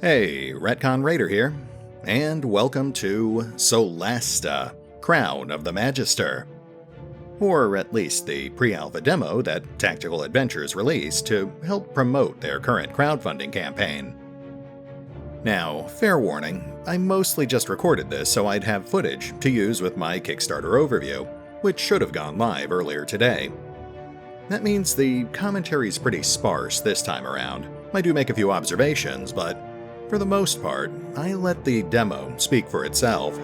Hey, Retcon Raider here, and welcome to Solasta, Crown of the Magister. Or at least the pre-alpha demo that Tactical Adventures released to help promote their current crowdfunding campaign. Now, fair warning, I mostly just recorded this so I'd have footage to use with my Kickstarter overview, which should have gone live earlier today. That means the commentary's pretty sparse this time around. I do make a few observations, but for the most part, I let the demo speak for itself.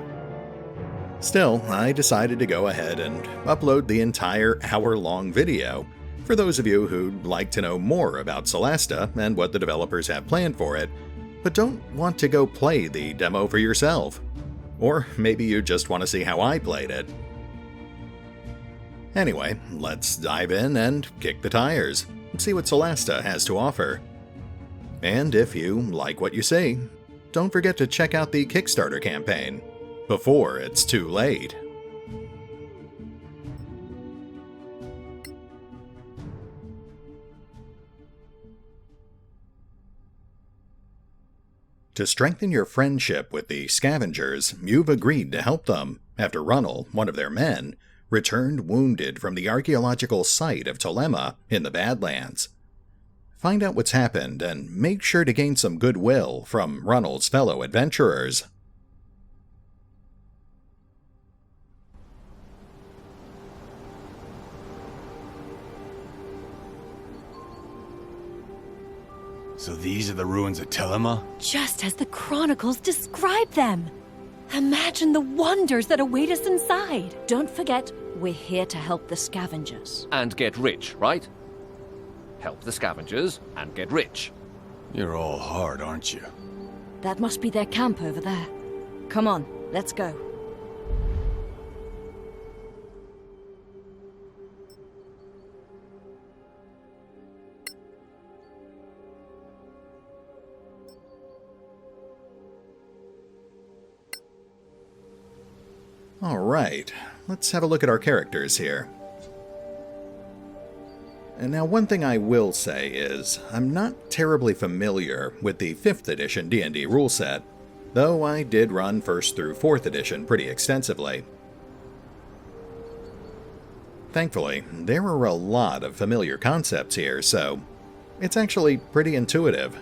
Still, I decided to go ahead and upload the entire hour-long video for those of you who'd like to know more about Solasta and what the developers have planned for it, but don't want to go play the demo for yourself. Or maybe you just want to see how I played it. Anyway, let's dive in and kick the tires, see what Solasta has to offer. And if you like what you see, don't forget to check out the Kickstarter campaign before it's too late. To strengthen your friendship with the scavengers, you've agreed to help them after Runnel, one of their men, returned wounded from the archaeological site of Tolema in the Badlands. Find out what's happened and make sure to gain some goodwill from Runnel's fellow adventurers. So these are the ruins of Tolema? Just as the chronicles describe them. Imagine the wonders that await us inside. Don't forget, we're here to help the scavengers. And get rich, right? Help the scavengers and get rich. You're all hard, aren't you? That must be their camp over there. Come on, let's go. Alright, let's have a look at our characters here. And now one thing I will say is, I'm not terribly familiar with the 5th edition D&D rule set, though I did run 1st through 4th edition pretty extensively. Thankfully, there are a lot of familiar concepts here, so it's actually pretty intuitive.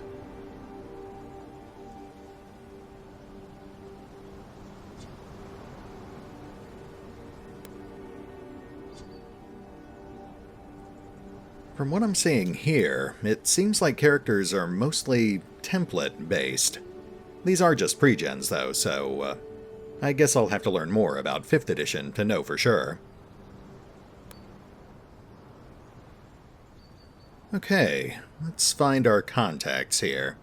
From what I'm seeing here, it seems like characters are mostly template-based. These are just pre-gens though, so I guess I'll have to learn more about 5th edition to know for sure. Okay, let's find our contacts here.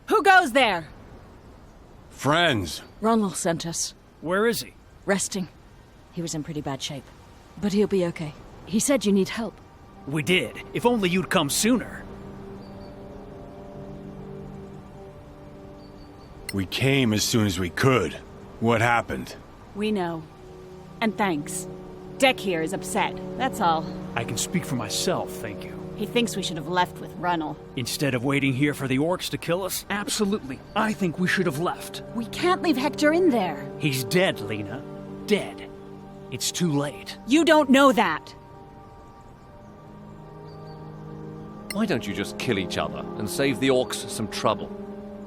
Who goes there? Friends! Ronald sent us. Where is he? Resting. He was in pretty bad shape. But he'll be okay. He said you need help. We did. If only you'd come sooner. We came as soon as we could. What happened? We know. And thanks. Deck here is upset, that's all. I can speak for myself, thank you. He thinks we should have left with Runnel. Instead of waiting here for the orcs to kill us? Absolutely. I think we should have left. We can't leave Hector in there. He's dead, Lena. Dead. It's too late. You don't know that. Why don't you just kill each other and save the orcs some trouble?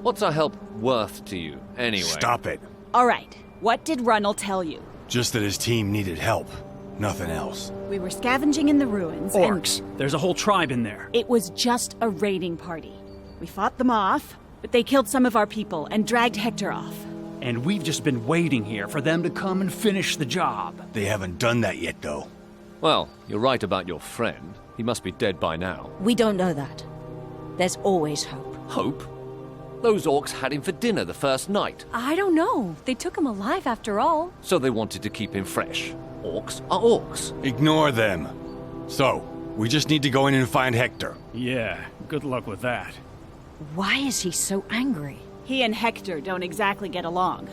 What's our help worth to you, anyway? Stop it. All right, what did Runnel tell you? Just that his team needed help. Nothing else. We were scavenging in the ruins, Orcs. There's a whole tribe in there. It was just a raiding party. We fought them off, but they killed some of our people and dragged Hector off. And we've just been waiting here for them to come and finish the job. They haven't done that yet, though. Well, you're right about your friend. He must be dead by now. We don't know that. There's always hope. Hope? Those orcs had him for dinner the first night. I don't know. They took him alive after all. So they wanted to keep him fresh. Orcs are orcs. Ignore them. So, We just need to go in and find Hector. Yeah, good luck with that. Why is he so angry? He and Hector don't exactly get along.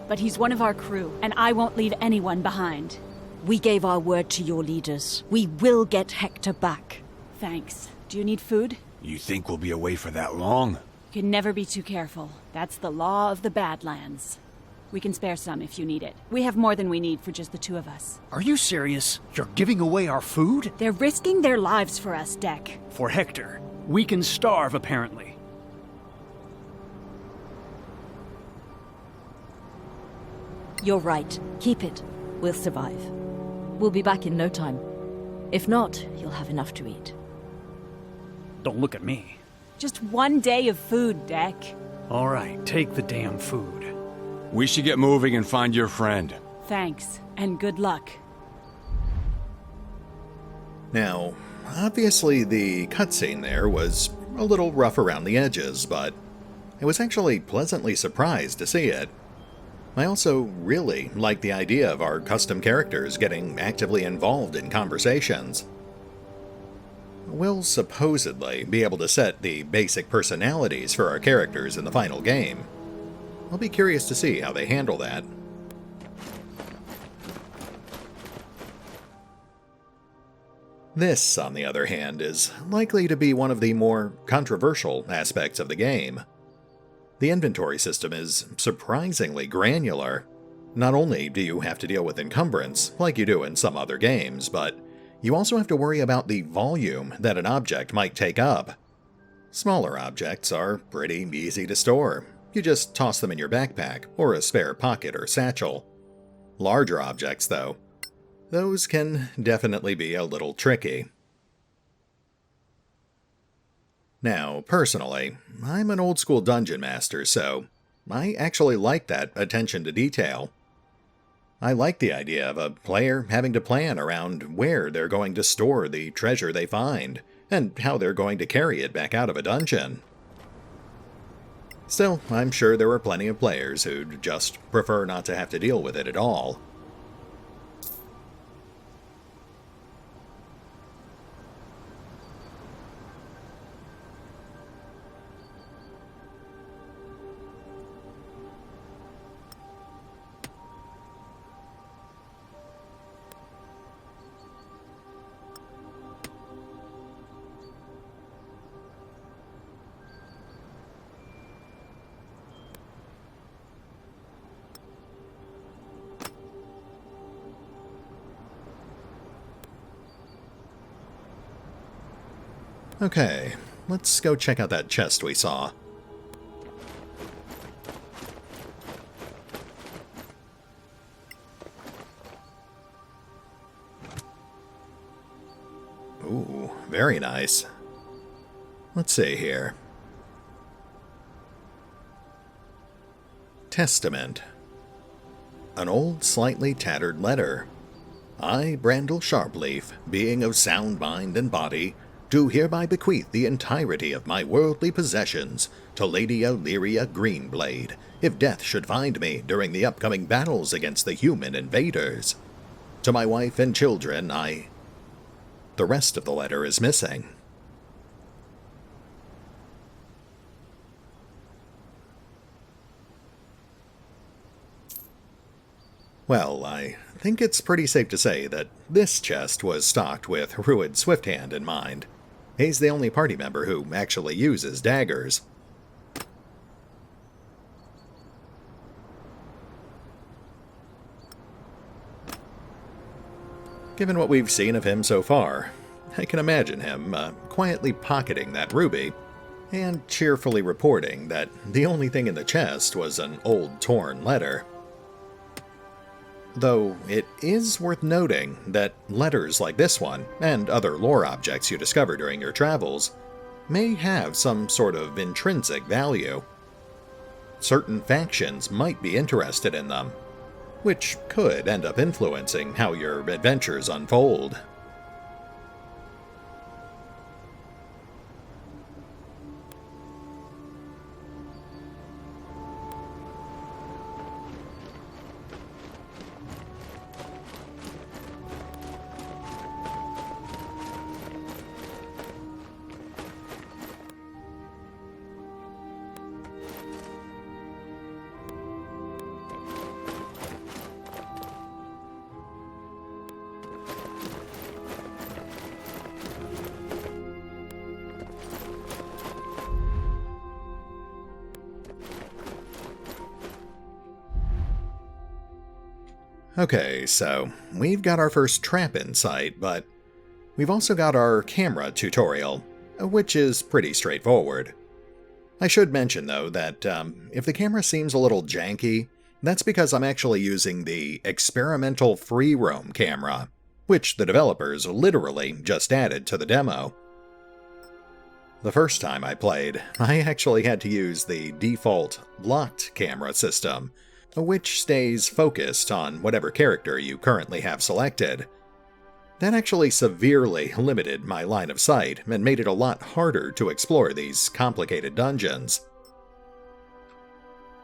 But he's one of our crew, and I won't leave anyone behind. We gave our word to your leaders. We will get Hector back. Thanks. Do you need food? You think we'll be away for that long? You can never be too careful. That's the law of the Badlands. We can spare some if you need it. We have more than we need for just the two of us. Are you serious? You're giving away our food? They're risking their lives for us, Deck. For Hector. We can starve, apparently. You're right. Keep it. We'll survive. We'll be back in no time. If not, you'll have enough to eat. Don't look at me. Just one day of food, Deck. All right, take the damn food. We should get moving and find your friend. Thanks, and good luck. Now, obviously the cutscene there was a little rough around the edges, but I was actually pleasantly surprised to see it. I also really like the idea of our custom characters getting actively involved in conversations. We'll supposedly be able to set the basic personalities for our characters in the final game. I'll be curious to see how they handle that. This, on the other hand, is likely to be one of the more controversial aspects of the game. The inventory system is surprisingly granular. Not only do you have to deal with encumbrance, like you do in some other games, but you also have to worry about the volume that an object might take up. Smaller objects are pretty easy to store. You just toss them in your backpack, or a spare pocket or satchel. Larger objects, though, those can definitely be a little tricky. Now, personally, I'm an old-school dungeon master, so I actually like that attention to detail. I like the idea of a player having to plan around where they're going to store the treasure they find, and how they're going to carry it back out of a dungeon. Still, I'm sure there are plenty of players who'd just prefer not to have to deal with it at all. Okay, let's go check out that chest we saw. Ooh, very nice. Let's see here. Testament. An old, slightly tattered letter. I, Brandel Sharpleaf, being of sound mind and body, do hereby bequeath the entirety of my worldly possessions to Lady Illyria Greenblade, if death should find me during the upcoming battles against the human invaders. To my wife and children, The rest of the letter is missing. Well, I think it's pretty safe to say that this chest was stocked with Rued Swifthand in mind. He's the only party member who actually uses daggers. Given what we've seen of him so far, I can imagine him quietly pocketing that ruby, and cheerfully reporting that the only thing in the chest was an old torn letter. Though it is worth noting that letters like this one, and other lore objects you discover during your travels, may have some sort of intrinsic value. Certain factions might be interested in them, which could end up influencing how your adventures unfold. Okay, so we've got our first trap in sight, but we've also got our camera tutorial, which is pretty straightforward. I should mention, though, that if the camera seems a little janky, that's because I'm actually using the experimental free roam camera, which the developers literally just added to the demo. The first time I played, I actually had to use the default locked camera system, which stays focused on whatever character you currently have selected. That actually severely limited my line of sight and made it a lot harder to explore these complicated dungeons.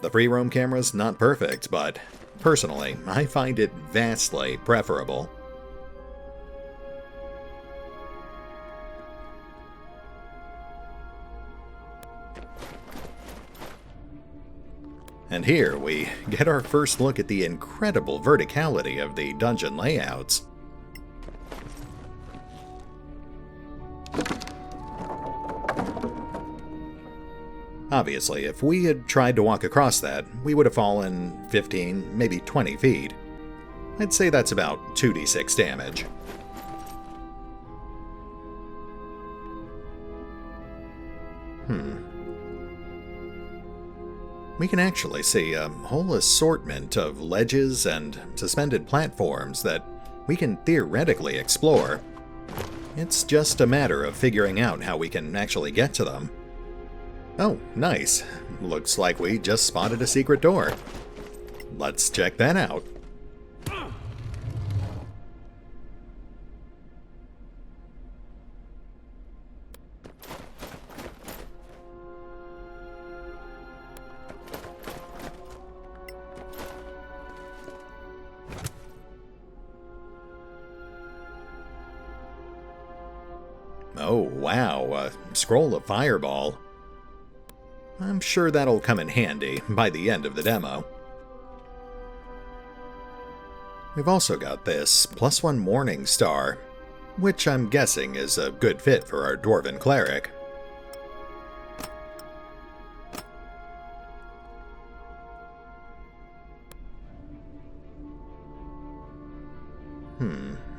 The free roam camera's not perfect, but personally, I find it vastly preferable. And here we get our first look at the incredible verticality of the dungeon layouts. Obviously, if we had tried to walk across that, we would have fallen 15, maybe 20 feet. I'd say that's about 2d6 damage. We can actually see a whole assortment of ledges and suspended platforms that we can theoretically explore. It's just a matter of figuring out how we can actually get to them. Oh, nice. Looks like we just spotted a secret door. Let's check that out. Oh, wow, a scroll of fireball. I'm sure that'll come in handy by the end of the demo. We've also got this +1 Morning Star, which I'm guessing is a good fit for our Dwarven Cleric.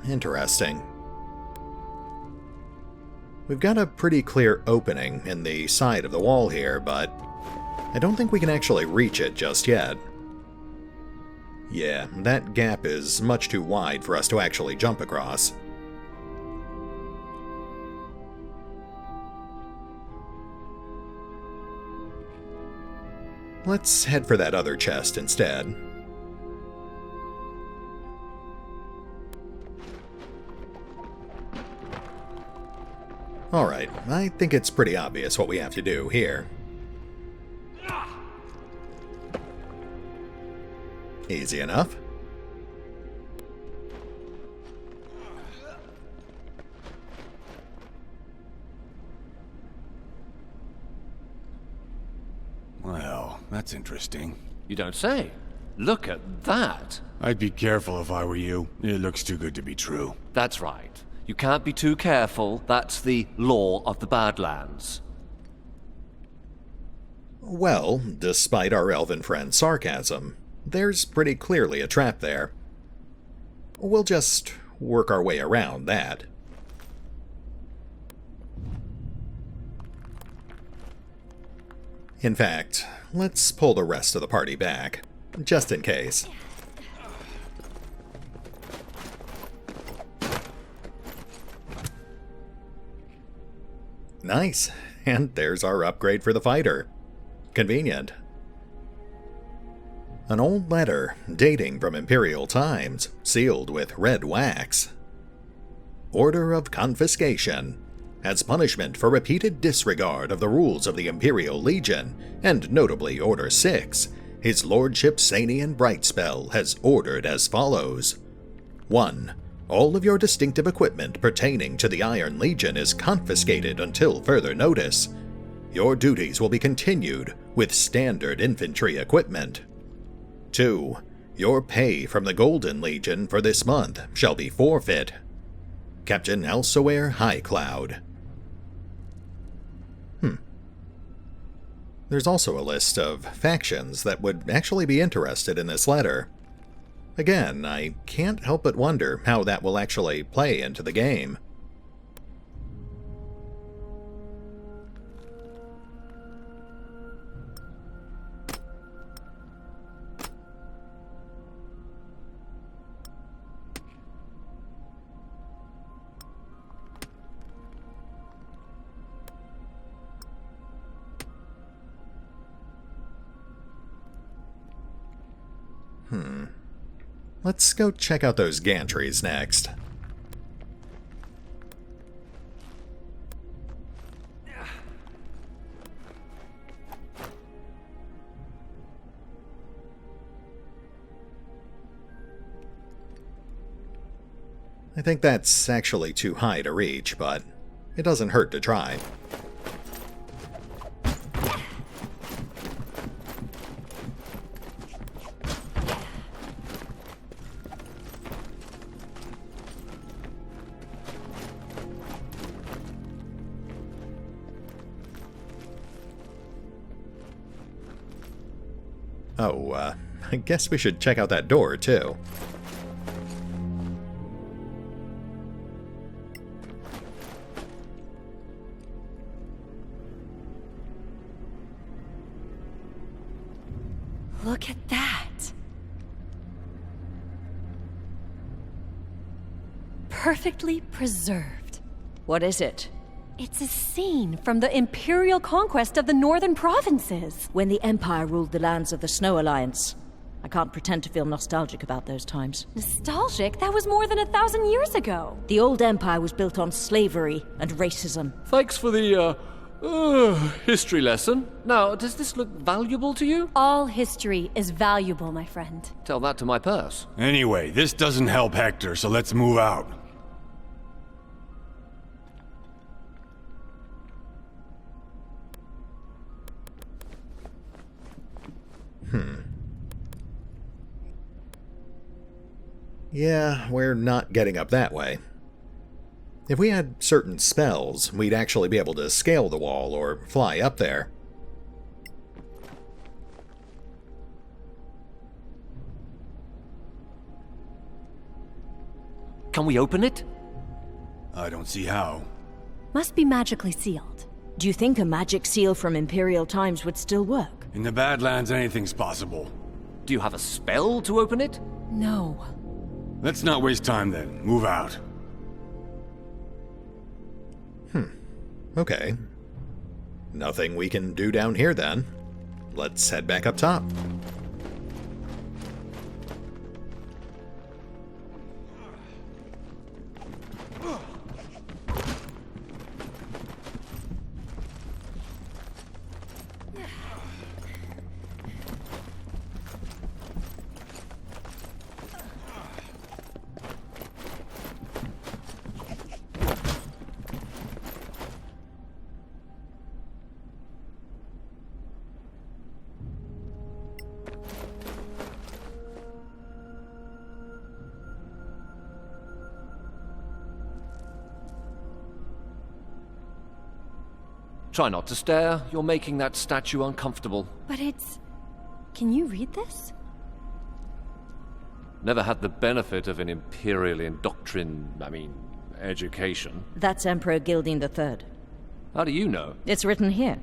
Interesting. We've got a pretty clear opening in the side of the wall here, but I don't think we can actually reach it just yet. Yeah, that gap is much too wide for us to actually jump across. Let's head for that other chest instead. Alright, I think it's pretty obvious what we have to do here. Easy enough. Well, that's interesting. You don't say. Look at that. I'd be careful if I were you. It looks too good to be true. That's right. You can't be too careful. That's the law of the Badlands. Well, despite our elven friend's sarcasm, there's pretty clearly a trap there. We'll just work our way around that. In fact, let's pull the rest of the party back, just in case. Nice, and there's our upgrade for the fighter. Convenient. An old letter dating from Imperial times, sealed with red wax. Order of Confiscation. As punishment for repeated disregard of the rules of the Imperial Legion, and notably Order 6, His Lordship Sanian Brightspell has ordered as follows. 1. All of your distinctive equipment pertaining to the Iron Legion is confiscated until further notice. Your duties will be continued with standard infantry equipment. 2. Your pay from the Golden Legion for this month shall be forfeit. Captain Elsewhere Highcloud. There's also a list of factions that would actually be interested in this letter. Again, I can't help but wonder how that will actually play into the game. Let's go check out those gantries next. I think that's actually too high to reach, but it doesn't hurt to try. Oh, I guess we should check out that door, too. Look at that! Perfectly preserved. What is it? It's a scene from the Imperial conquest of the northern provinces. When the Empire ruled the lands of the Snow Alliance. I can't pretend to feel nostalgic about those times. Nostalgic? That was more than 1,000 years ago. The old Empire was built on slavery and racism. Thanks for the, history lesson. Now, does this look valuable to you? All history is valuable, my friend. Tell that to my purse. Anyway, this doesn't help Hector, so let's move out. Yeah, we're not getting up that way. If we had certain spells, we'd actually be able to scale the wall or fly up there. Can we open it? I don't see how. Must be magically sealed. Do you think a magic seal from Imperial times would still work? In the Badlands, anything's possible. Do you have a spell to open it? No. Let's not waste time then. Move out. Okay. Nothing we can do down here then. Let's head back up top. Try not to stare. You're making that statue uncomfortable. But it's... Can you read this? Never had the benefit of an Imperial education. That's Emperor Gilding III. How do you know? It's written here.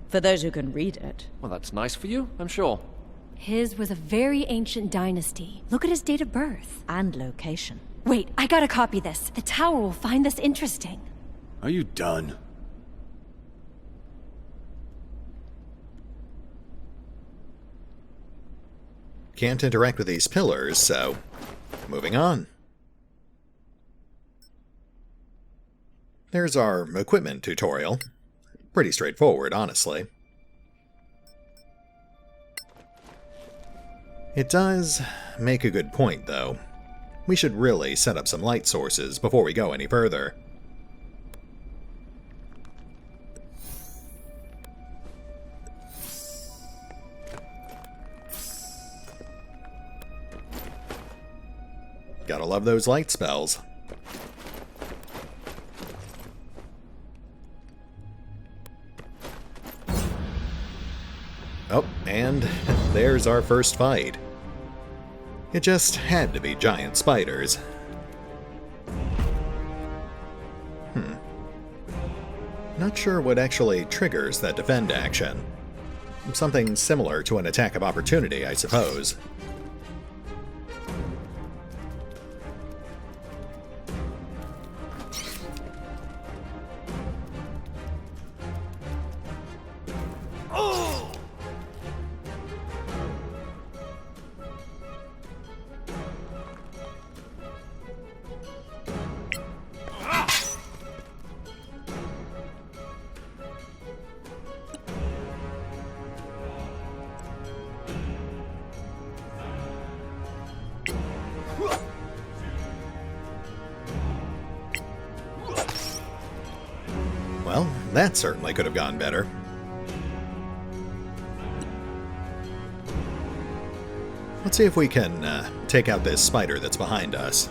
For those who can read it. Well, that's nice for you, I'm sure. His was a very ancient dynasty. Look at his date of birth. And location. Wait, I gotta copy this. The tower will find this interesting. Are you done? Can't interact with these pillars, so moving on. There's our equipment tutorial. Pretty straightforward, honestly. It does make a good point, though. We should really set up some light sources before we go any further. Gotta love those light spells. Oh, and there's our first fight. It just had to be giant spiders. Not sure what actually triggers that defend action. Something similar to an attack of opportunity, I suppose. Well, that certainly could have gone better. Let's see if we can take out this spider that's behind us.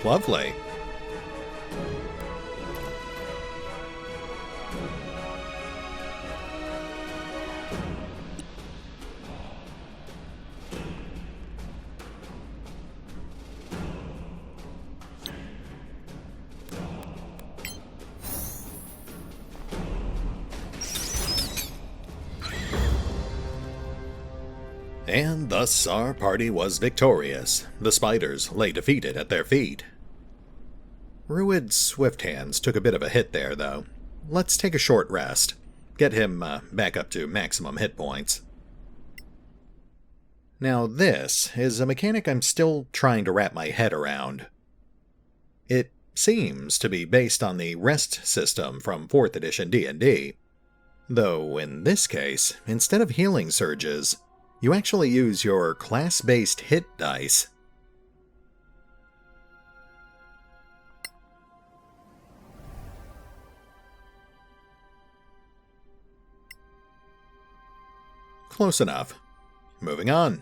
Lovely. And thus our party was victorious. The spiders lay defeated at their feet. Rued's swift hands took a bit of a hit there, though. Let's take a short rest. Get him back up to maximum hit points. Now this is a mechanic I'm still trying to wrap my head around. It seems to be based on the rest system from 4th edition D&D. Though in this case, instead of healing surges, you actually use your class-based hit dice. Close enough. Moving on.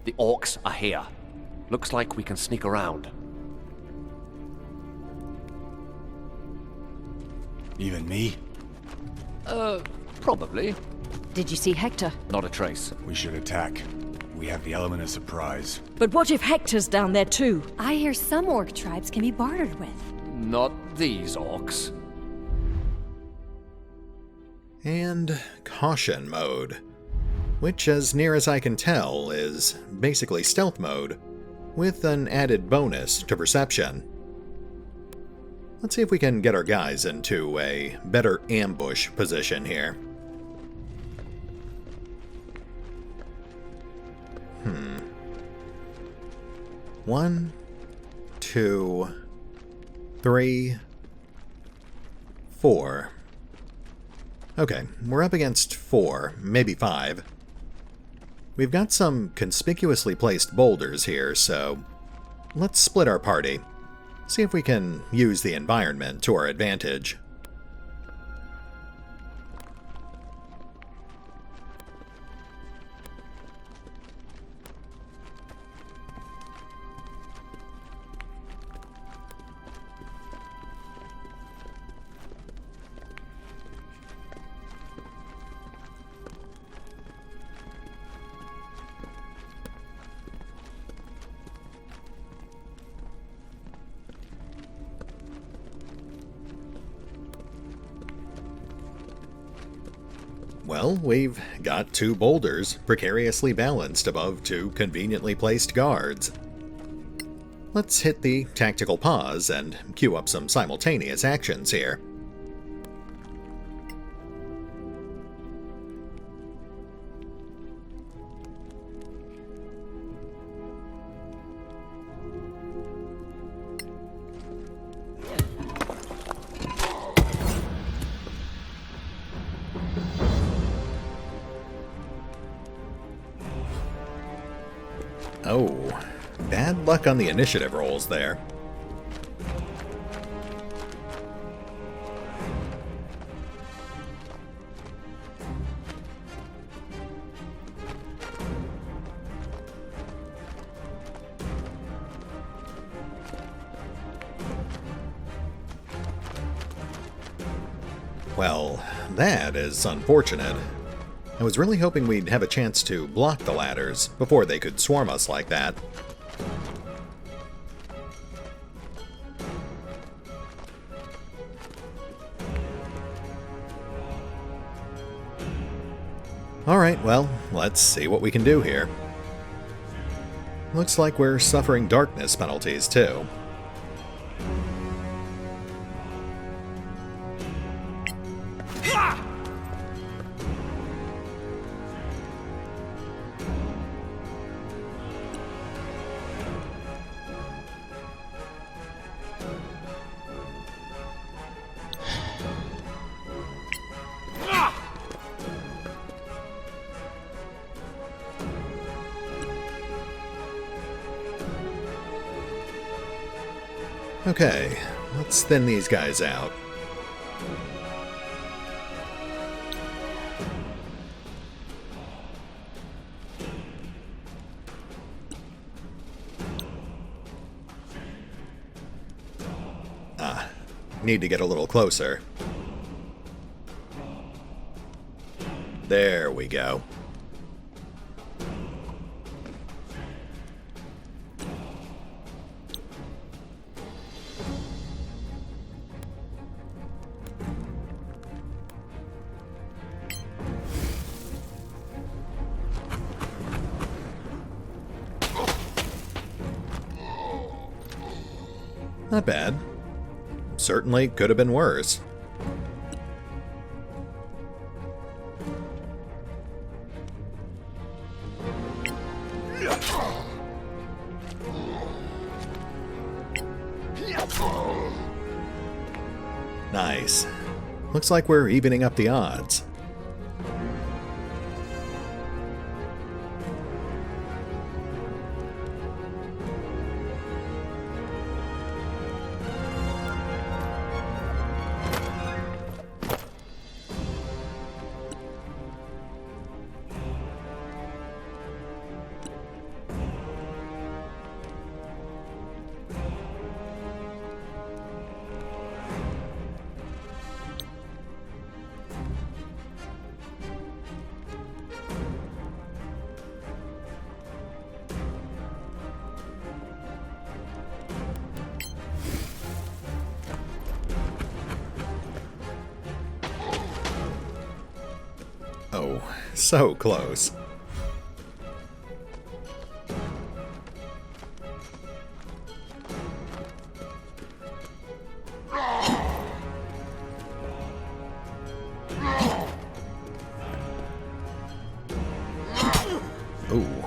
The orcs are here. Looks like we can sneak around. Even me? Probably. Did you see Hector? Not a trace. We should attack. We have the element of surprise. But what if Hector's down there too? I hear some orc tribes can be bartered with. Not these orcs. And caution mode, which as near as I can tell is basically stealth mode, with an added bonus to perception. Let's see if we can get our guys into a better ambush position here. 1, 2, 3, 4. Okay, we're up against 4, maybe 5. We've got some conspicuously placed boulders here, so let's split our party. See if we can use the environment to our advantage. Well, we've got 2 boulders precariously balanced above 2 conveniently placed guards. Let's hit the tactical pause and queue up some simultaneous actions here. Oh, bad luck on the initiative rolls there. Well, that is unfortunate. I was really hoping we'd have a chance to block the ladders before they could swarm us like that. Alright, well, let's see what we can do here. Looks like we're suffering darkness penalties, too. Okay, let's thin these guys out. Need to get a little closer. There we go. Not bad. Certainly could have been worse. Nice. Looks like we're evening up the odds. Oh, so close. Ooh.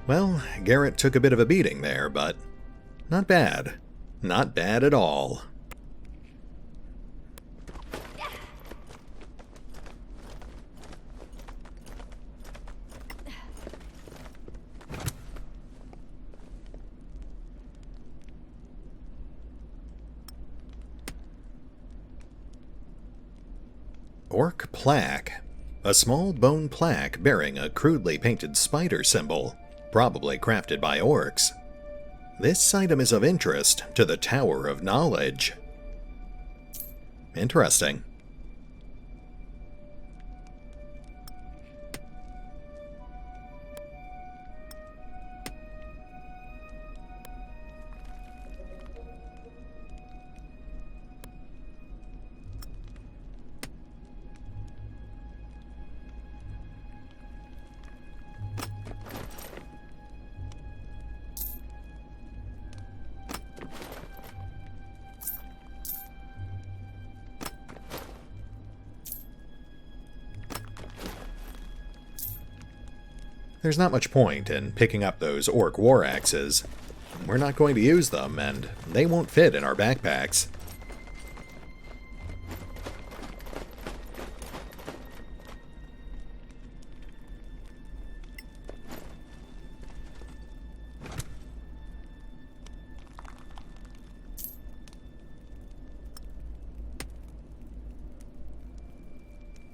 Well, Garrett took a bit of a beating there, but Not bad. Not bad at all. Orc plaque. A small bone plaque bearing a crudely painted spider symbol, probably crafted by orcs. This item is of interest to the Tower of Knowledge. Interesting. There's not much point in picking up those orc war axes. We're not going to use them, and they won't fit in our backpacks.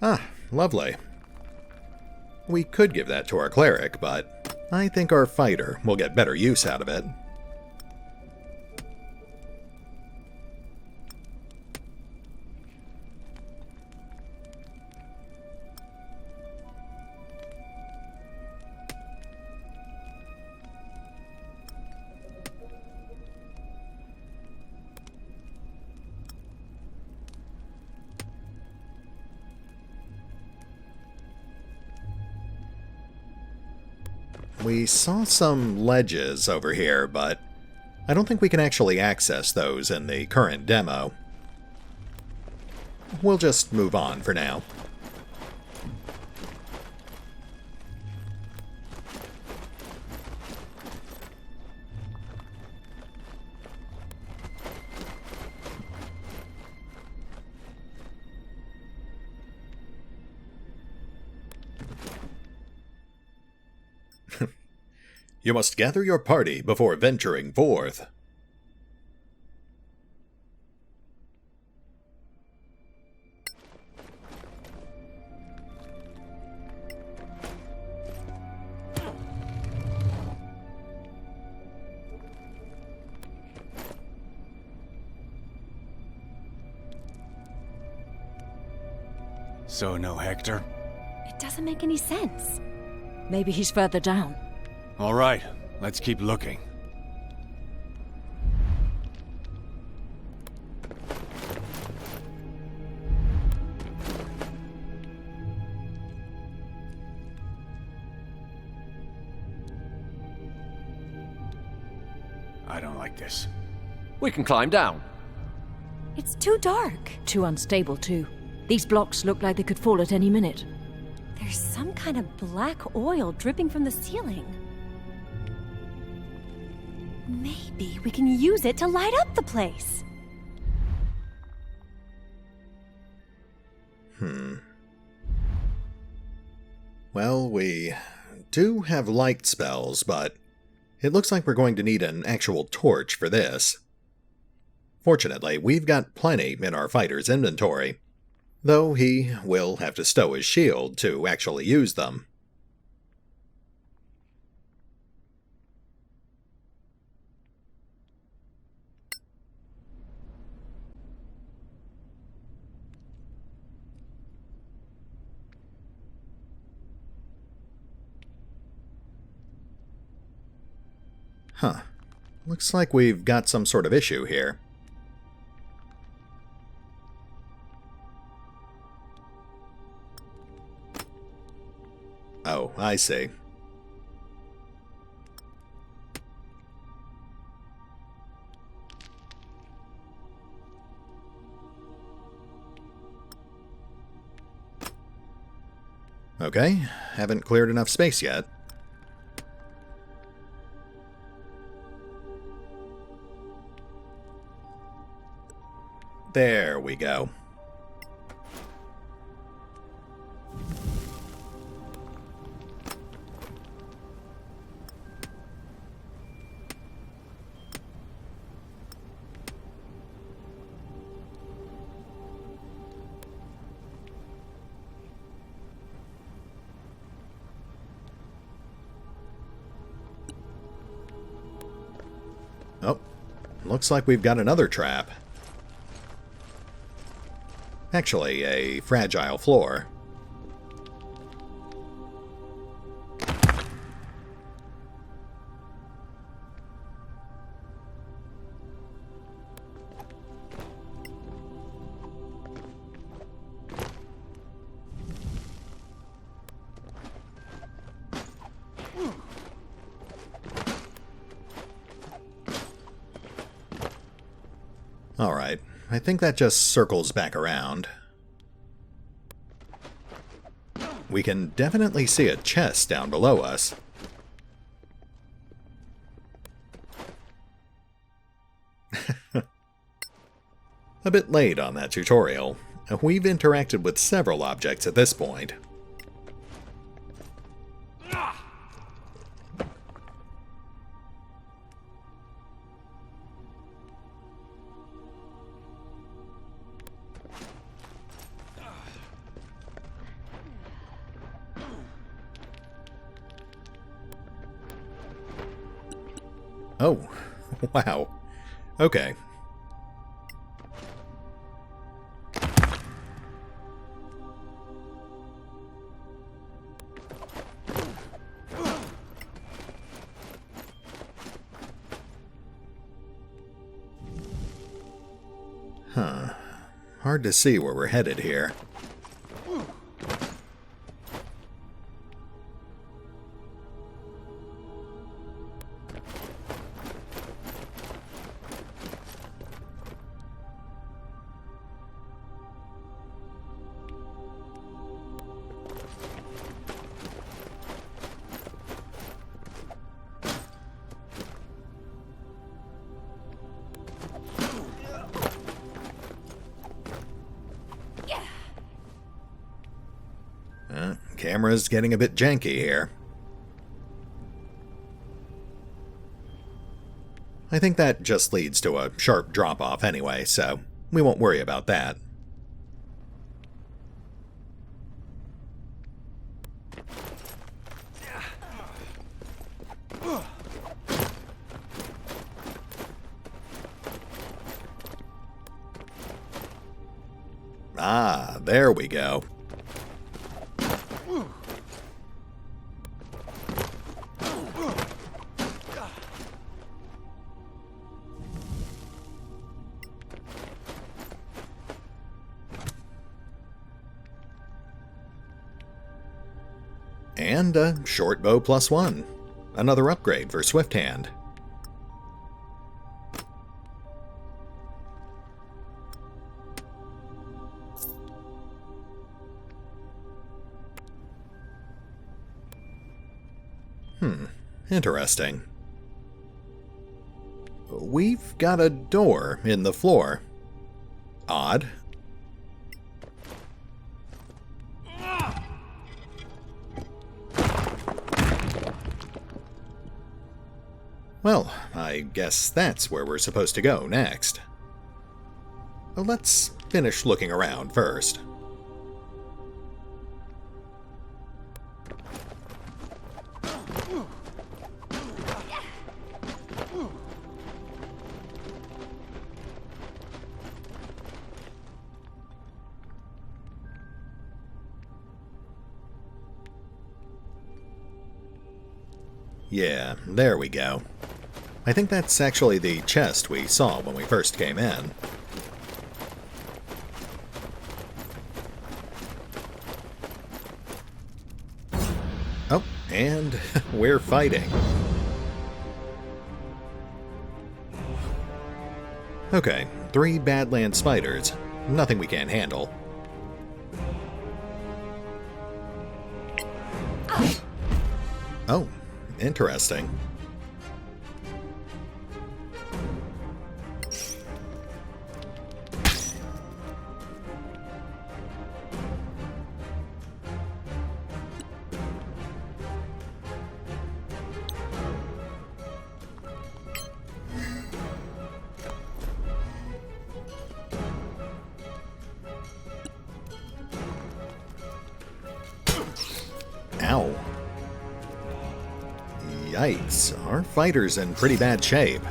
Ah, lovely. We could give that to our cleric, but I think our fighter will get better use out of it. We saw some ledges over here, but I don't think we can actually access those in the current demo. We'll just move on for now. You must gather your party before venturing forth. So no Hector? It doesn't make any sense. Maybe he's further down. All right, let's keep looking. I don't like this. We can climb down. It's too dark. Too unstable, too. These blocks look like they could fall at any minute. There's some kind of black oil dripping from the ceiling. Maybe we can use it to light up the place. Well, we do have light spells, but it looks like we're going to need an actual torch for this. Fortunately, we've got plenty in our fighter's inventory, though he will have to stow his shield to actually use them. Huh. Looks like we've got some sort of issue here. Oh, I see. Okay, haven't cleared enough space yet. There we go. Oh, looks like we've got another trap. Actually, a fragile floor. Alright, I think that just circles back around. We can definitely see a chest down below us. A bit late on that tutorial. We've interacted with several objects at this point. Oh, wow. Okay. Huh. Hard to see where we're headed here. Camera's getting a bit janky here. I think that just leads to a sharp drop-off anyway, so we won't worry about that. Ah, there we go. And a short bow +1. Another upgrade for Swift Hand. Interesting. We've got a door in the floor. Odd. Well, I guess that's where we're supposed to go next. Let's finish looking around first. Yeah, there we go. I think that's actually the chest we saw when we first came in. Oh, and we're fighting. Okay, 3 Badland spiders. Nothing we can't handle. Oh, interesting. Yikes, our fighter's in pretty bad shape.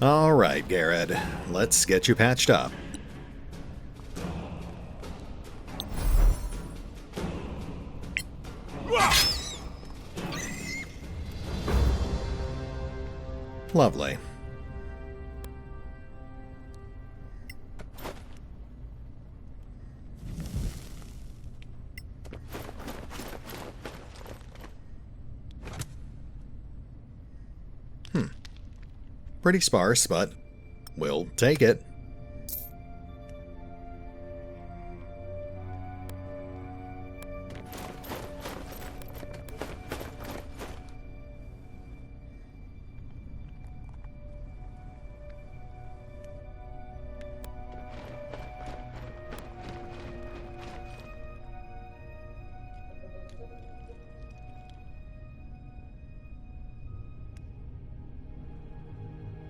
Alright, Garrett, let's get you patched up. Lovely. Pretty sparse, but we'll take it.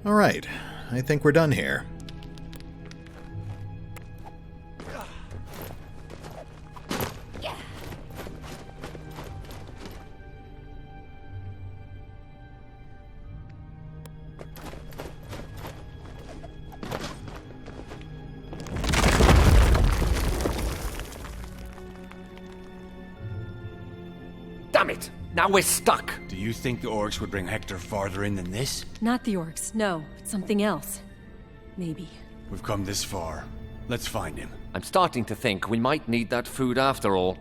Alright, I think we're done here. Damn it! Now we're stuck! Do you think the orcs would bring Hector farther in than this? Not the orcs, no. It's something else. Maybe. We've come this far. Let's find him. I'm starting to think we might need that food after all.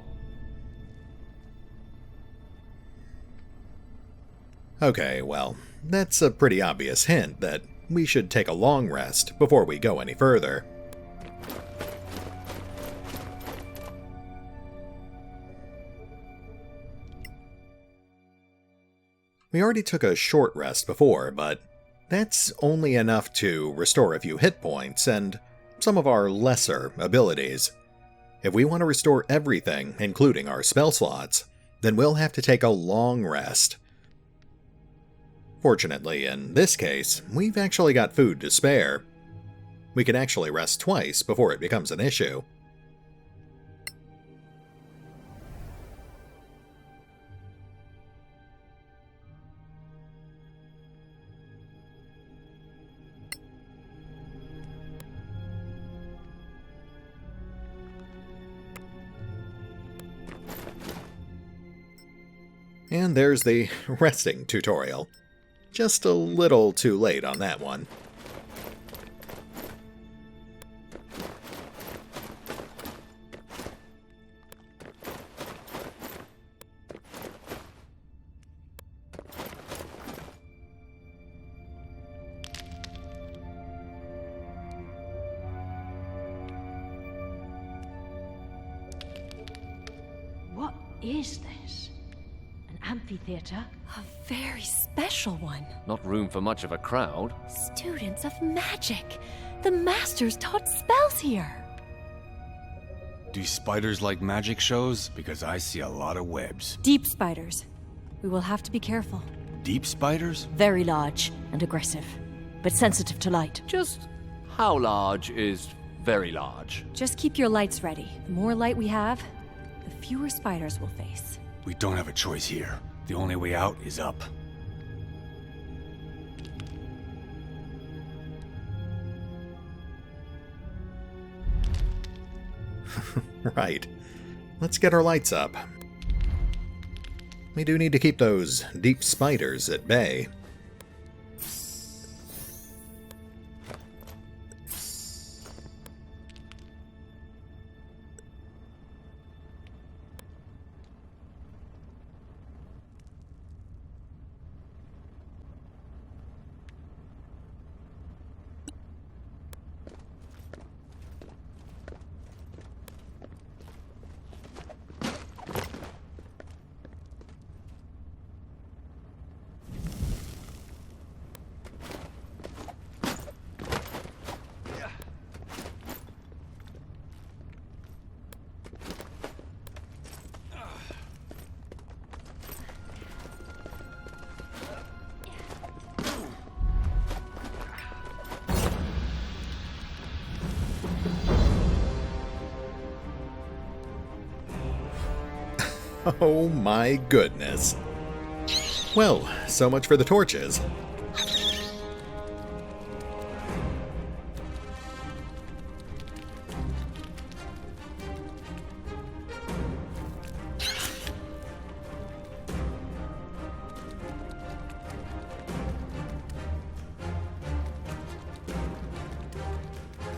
Okay, well, that's a pretty obvious hint that we should take a long rest before we go any further. We already took a short rest before, but that's only enough to restore a few hit points and some of our lesser abilities. If we want to restore everything, including our spell slots, then we'll have to take a long rest. Fortunately, in this case, we've actually got food to spare. We can actually rest twice before it becomes an issue. And there's the resting tutorial. Just a little too late on that one. What is this? An amphitheater? A very special one. Not room for much of a crowd. Students of magic. The masters taught spells here. Do spiders like magic shows? Because I see a lot of webs. Deep spiders. We will have to be careful. Deep spiders? Very large and aggressive, but sensitive to light. Just how large is very large? Just keep your lights ready. The more light we have, the fewer spiders we'll face. We don't have a choice here. The only way out is up. Right. Let's get our lights up. We do need to keep those deep spiders at bay. Oh my goodness. Well, so much for the torches.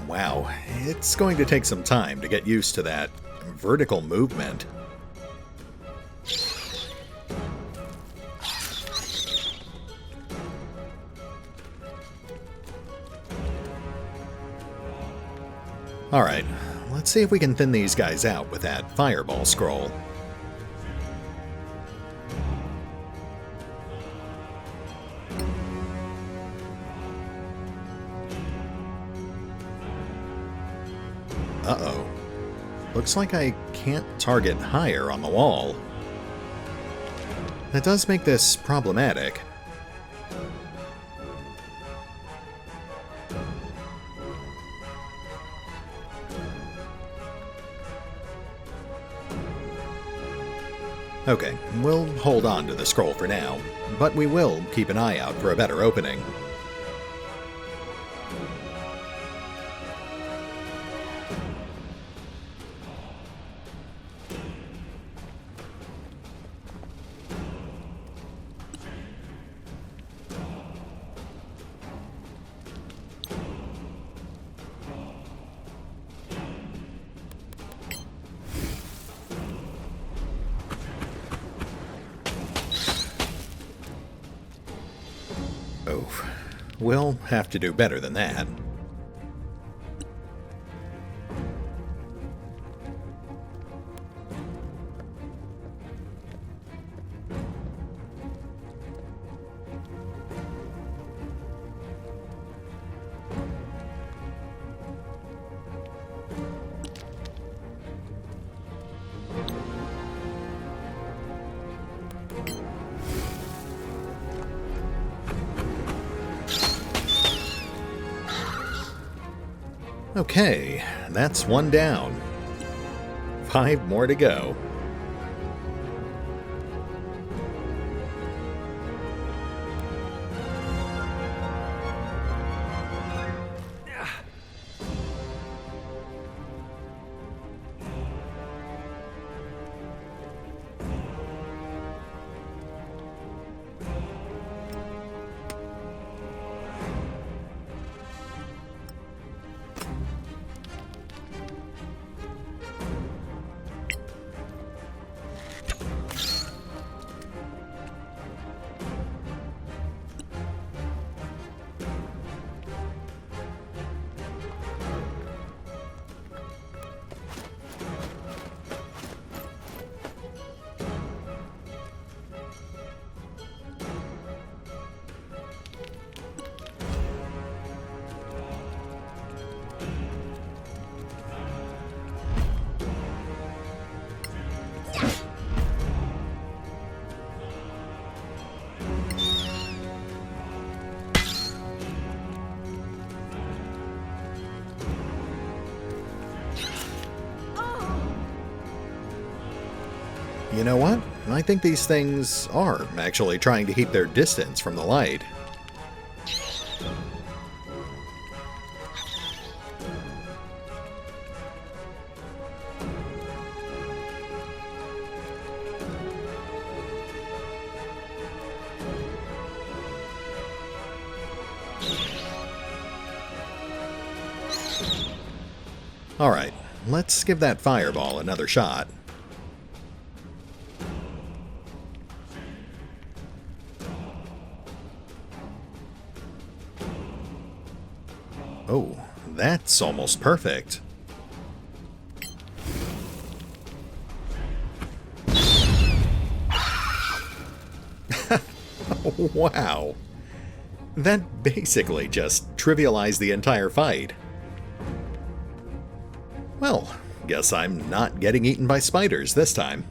Wow, it's going to take some time to get used to that vertical movement. Alright, let's see if we can thin these guys out with that fireball scroll. Uh-oh. Looks like I can't target higher on the wall. That does make this problematic. Okay, we'll hold on to the scroll for now, but we will keep an eye out for a better opening. Oof. We'll have to do better than that. Okay, that's one down. 5 more to go. You know what? I think these things are actually trying to keep their distance from the light. Alright, let's give that fireball another shot. Oh, that's almost perfect. Wow. That basically just trivialized the entire fight. Well, guess I'm not getting eaten by spiders this time.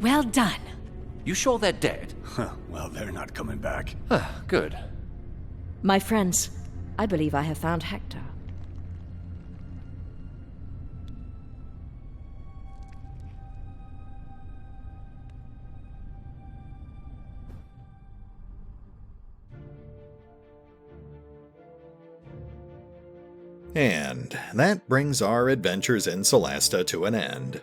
Well done. You sure they're dead? Well, they're not coming back. Good. My friends, I believe I have found Hector. And that brings our adventures in Solasta to an end.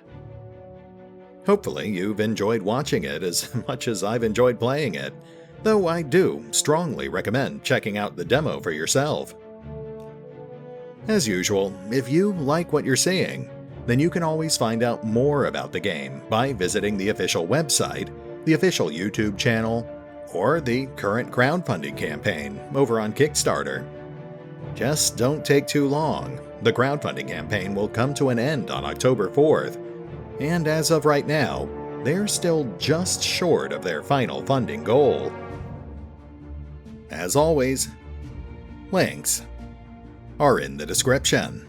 Hopefully you've enjoyed watching it as much as I've enjoyed playing it, though I do strongly recommend checking out the demo for yourself. As usual, if you like what you're seeing, then you can always find out more about the game by visiting the official website, the official YouTube channel, or the current crowdfunding campaign over on Kickstarter. Just don't take too long. The crowdfunding campaign will come to an end on October 4th, and as of right now, they're still just short of their final funding goal. As always, links are in the description.